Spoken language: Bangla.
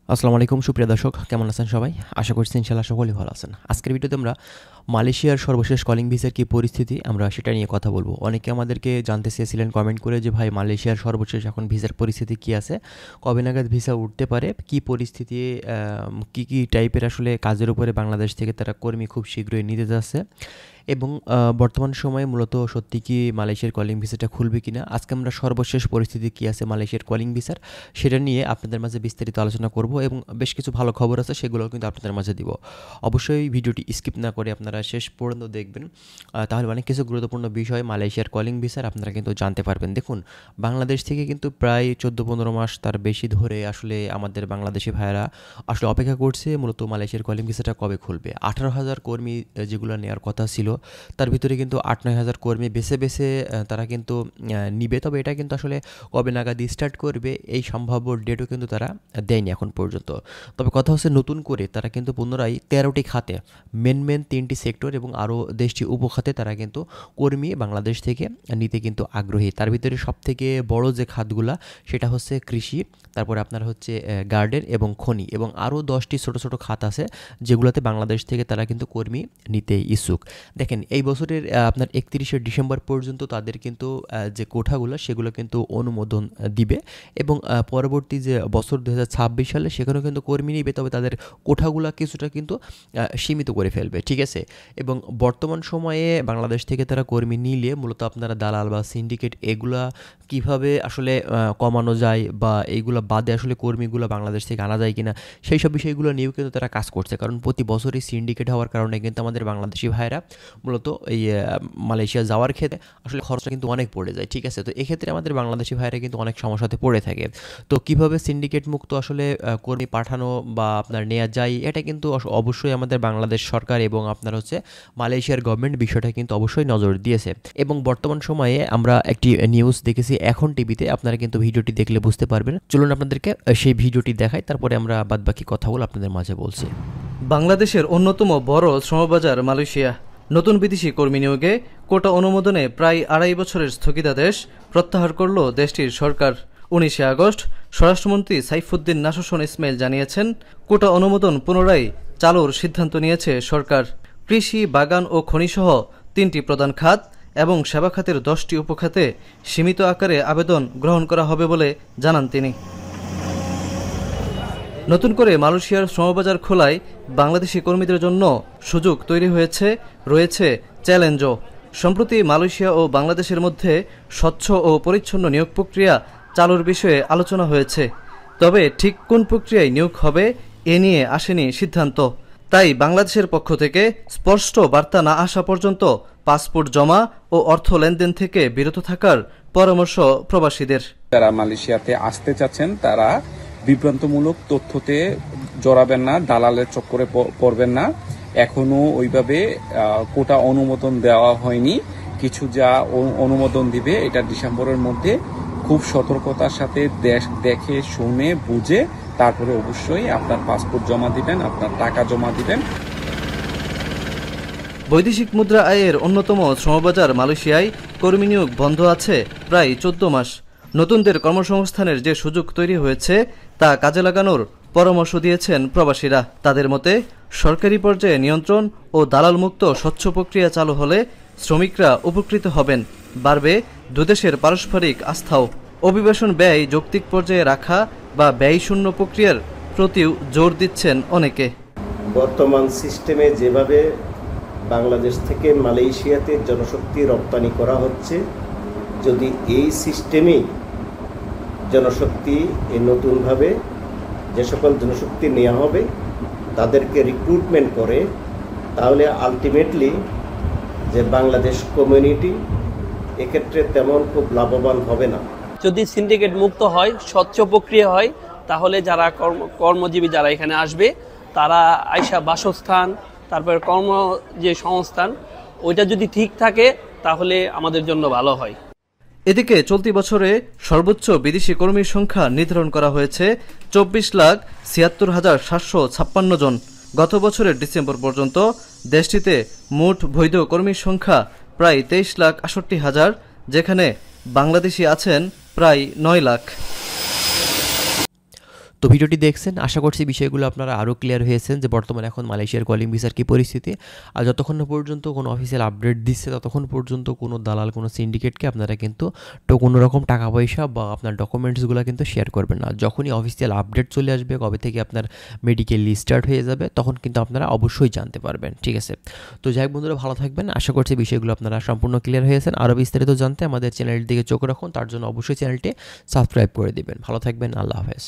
আসসালামু আলাইকুম সুপ্রিয় দর্শক, কেমন আছেন সবাই? আশা করছি ইনশাআল্লাহ সকলেই ভালো আছেন। আজকের ভিডিওতে আমরা মালয়েশিয়ার সর্বশেষ কলিং ভিসার কী পরিস্থিতি আমরা সেটা নিয়ে কথা বলবো। অনেকে আমাদেরকে জানতে চেয়েছিলেন কমেন্ট করে যে ভাই মালয়েশিয়ার সর্বশেষ এখন ভিসার পরিস্থিতি কী আছে, কবে নাগাদ ভিসা উঠতে পারে, কী পরিস্থিতি, কী টাইপের আসলে কাজের উপরে বাংলাদেশ থেকে তারা কর্মী খুব শীঘ্রই নিতে যাচ্ছে এবং বর্তমান সময়ে মূলত সত্যি কি মালয়েশিয়ার কলিং ভিসাটা খুলবে কিনা, আজকে আমরা সর্বশেষ পরিস্থিতি কী আছে মালয়েশিয়ার কলিং ভিসার সেটা নিয়ে আপনাদের মাঝে বিস্তারিত আলোচনা করব এবং বেশ কিছু ভালো খবর আছে সেগুলোও কিন্তু আপনাদের মাঝে দিব। অবশ্যই ভিডিওটি স্কিপ না করে আপনারা শেষ পর্যন্ত দেখবেন, তাহলে অনেক কিছু গুরুত্বপূর্ণ বিষয় মালয়েশিয়ার কলিং ভিসার আপনারা কিন্তু জানতে পারবেন। দেখুন, বাংলাদেশ থেকে কিন্তু প্রায় 14-15 মাস তার বেশি ধরে আসলে আমাদের বাংলাদেশি ভাইয়েরা আসলে অপেক্ষা করছে মূলত মালয়েশিয়ার কলিং ভিসাটা কবে খুলবে। 18,000 কর্মী যেগুলো নেওয়ার কথা ছিল তার ভিতরে কিন্তু 8-9 হাজার কর্মী বেছে বেছে তারা কিন্তু নিবে, তবে এটা কিন্তু আসলে কবে নাগাদ স্টার্ট করবে এই সম্ভাব্য ডেটও কিন্তু তারা দেয়নি এখন পর্যন্ত। তবে কথা হচ্ছে নতুন করে তারা কিন্তু পুনরায় 13টি খাতে মেন 3টি সেক্টর এবং আরও দেশটি উপখাতে তারা কিন্তু কর্মী বাংলাদেশ থেকে নিতে কিন্তু আগ্রহী। তার ভিতরে সবথেকে বড় যে খাতগুলা সেটা হচ্ছে কৃষি, তারপরে আপনার হচ্ছে গার্ডেন এবং খনি এবং আরও 10টি ছোটো ছোটো খাত আছে যেগুলোতে বাংলাদেশ থেকে তারা কিন্তু কর্মী নিতে ইচ্ছুক। দেখেন, এই বছরের আপনার 31শে ডিসেম্বর পর্যন্ত তাদের কিন্তু যে কোঠাগুলো সেগুলো কিন্তু অনুমোদন দিবে এবং পরবর্তী যে বছর 2026 সালে সেখানেও কিন্তু কর্মী নিবে, তবে তাদের কোঠাগুলো কিছুটা কিন্তু সীমিত করে ফেলবে, ঠিক আছে। এবং বর্তমান সময়ে বাংলাদেশ থেকে তারা কর্মী নিলে মূলত আপনারা দালাল বা সিন্ডিকেট এগুলা কিভাবে আসলে কমানো যায় বা এইগুলো বাদে আসলে কর্মীগুলো বাংলাদেশ থেকে আনা যায় কিনা সেই সব বিষয়গুলো নিয়েও কিন্তু তারা কাজ করছে, কারণ প্রতি বছরই সিন্ডিকেট হওয়ার কারণে কিন্তু আমাদের বাংলাদেশি ভাইরা মূলত এই মালয়েশিয়া যাওয়ার ক্ষেত্রে আসলে খরচটা কিন্তু অনেক পড়ে যায়, ঠিক আছে। তো এক্ষেত্রে আমাদের বাংলাদেশি ভাইরা কিন্তু অনেক সমস্যাতে পড়ে থাকে। তো কিভাবে সিন্ডিকেট মুক্ত আসলে কর্মী পাঠানো বা আপনার নেওয়া যায়, এটা কিন্তু অবশ্যই আমাদের বাংলাদেশ সরকার এবং আপনার হচ্ছে মালয়েশিয়ার গভর্নমেন্ট বিষয়টা কিন্তু অবশ্যই নজর দিয়েছে। এবং বর্তমান সময়ে আমরা একটি নিউজ দেখেছি এখন টিভিতে, আপনারা কিন্তু ভিডিওটি দেখলে বুঝতে পারবেন। চলুন আপনাদেরকে সেই ভিডিওটি দেখাই, তারপরে আমরা বাদবাকি কথাগুলো আপনাদের মাঝে বলছি। বাংলাদেশের অন্যতম বড় শ্রমবাজার মালয়েশিয়া নতুন বিদেশি কর্মী নিয়োগে কোটা অনুমোদনে প্রায় 2.5 বছরের স্থগিতাদেশ প্রত্যাহার করল দেশটির সরকার। 19শে আগস্ট স্বরাষ্ট্রমন্ত্রী সাইফুদ্দিন নাসুসন ইসমাইল জানিয়েছেন, কোটা অনুমোদন পুনরায় চালুর সিদ্ধান্ত নিয়েছে সরকার। কৃষি, বাগান ও খনিসহ 3টি প্রধান খাত এবং সেবা খাতের 10টি উপখাতে সীমিত আকারে আবেদন গ্রহণ করা হবে বলে জানান তিনি। নতুন করে মালয়েশিয়ার শ্রমবাজার খোলায় বাংলাদেশি কর্মীদের জন্য সুযোগ তৈরি রয়েছে চ্যালেঞ্জও। সম্প্রতি মালয়েশিয়া ও বাংলাদেশের মধ্যে স্বচ্ছ ও পরিচ্ছন্ন নিয়োগ প্রক্রিয়া চালুর বিষয়ে আলোচনা হয়েছে, তবে ঠিক কোন প্রক্রিয়ায় নিয়োগ হবে এ নিয়ে আসেনি সিদ্ধান্ত। তাই বাংলাদেশের পক্ষ থেকে স্পষ্ট বার্তা না আসা পর্যন্ত পাসপোর্ট জমা ও অর্থ লেনদেন থেকে বিরত থাকার পরামর্শ প্রবাসীদের। যারা মালয়েশিয়াতে আসতে চাচ্ছেন তারা বিভ্রান্তমূলক তথ্যতে জড়াবেন না, দালালের চক্করে পড়বেন না। এখনো ওইভাবে কোটা অনুমোদন দেওয়া হয়নি। কিছু যা অনুমোদন দিবে এটা ডিসেম্বরের মধ্যে খুব সতর্কতার সাথে দেখে শুনে বুঝে তারপরে অবশ্যই আপনার পাসপোর্ট জমা দিবেন, আপনার টাকা জমা দিবেন। বৈদেশিক মুদ্রা আয়ের অন্যতম শ্রমবাজার মালয়েশিয়ায় কর্মী নিয়োগ বন্ধ আছে প্রায় 14 মাস। নতুনদের কর্মসংস্থানের যে সুযোগ তৈরি হয়েছে তা কাজে লাগানোর পরামর্শ দিয়েছেন প্রবাসীরা। তাদের মতে সরকারি পর্যায়ে নিয়ন্ত্রণ ও দালাল মুক্ত স্বচ্ছ প্রক্রিয়া চালু হলে শ্রমিকরা উপকৃত হবেন, বাড়বে দুদেশের পারস্পরিক আস্থাও। অভিবাসন ব্যয় যৌক্তিক পর্যায়ে রাখা বা ব্যয়শূন্য প্রক্রিয়ার প্রতিও জোর দিচ্ছেন অনেকে। বর্তমান সিস্টেমে যেভাবে বাংলাদেশ থেকে মালয়েশিয়াতে জনশক্তি রপ্তানি করা হচ্ছে, যদি এই সিস্টেমেই জনশক্তি নতুনভাবে যে সকল জনশক্তি নেওয়া হবে তাদেরকে রিক্রুটমেন্ট করে, তাহলে আলটিমেটলি যে বাংলাদেশ কমিউনিটি এক্ষেত্রে তেমন খুব লাভবান হবে না। যদি সিন্ডিকেট মুক্ত হয়, স্বচ্ছ প্রক্রিয়া হয়, তাহলে যারা কর্মজীবী যারা এখানে আসবে তারা আইসা বাসস্থান, তারপর কর্ম যে সংস্থান ওইটা যদি ঠিক থাকে তাহলে আমাদের জন্য ভালো হয়। এদিকে চলতি বছরে সর্বোচ্চ বিদেশি কর্মীর সংখ্যা নির্ধারণ করা হয়েছে 24,76,756 জন। গত বছরের ডিসেম্বর পর্যন্ত দেশটিতে মোট বৈধ কর্মীর সংখ্যা প্রায় 23,68,000, যেখানে বাংলাদেশি আছেন প্রায় 9 লাখ। তো ভিডিওটি দেখছেন, আশা করছি বিষয়গুলো আপনারা আরও ক্লিয়ার হয়েছেন যে বর্তমানে এখন মালয়েশিয়ার কলিং ভিসার কী পরিস্থিতি। আর যতক্ষণ না পর্যন্ত কোনো অফিসিয়াল আপডেট দিচ্ছে ততক্ষণ পর্যন্ত কোনো দালাল, কোনো সিন্ডিকেটকে আপনারা কিন্তু কোনো রকম টাকা পয়সা বা আপনার ডকুমেন্টসগুলো কিন্তু শেয়ার করবেন না। যখনই অফিসিয়াল আপডেট চলে আসবে, কবে থেকে আপনার মেডিকেল লিস্ট স্টার্ট হয়ে যাবে, তখন কিন্তু আপনারা অবশ্যই জানতে পারবেন। ঠিক আছে, তো যাই হোক বন্ধুরা, ভালো থাকবেন। আশা করছি বিষয়গুলো আপনারা সম্পূর্ণ ক্লিয়ার হয়েছেন। আরও বিস্তারিত জানতে আমাদের চ্যানেলের দিকে চোখ রাখুন, তার জন্য অবশ্যই চ্যানেলটি সাবস্ক্রাইব করে দিবেন। ভালো থাকবেন, আল্লাহ হাফেজ।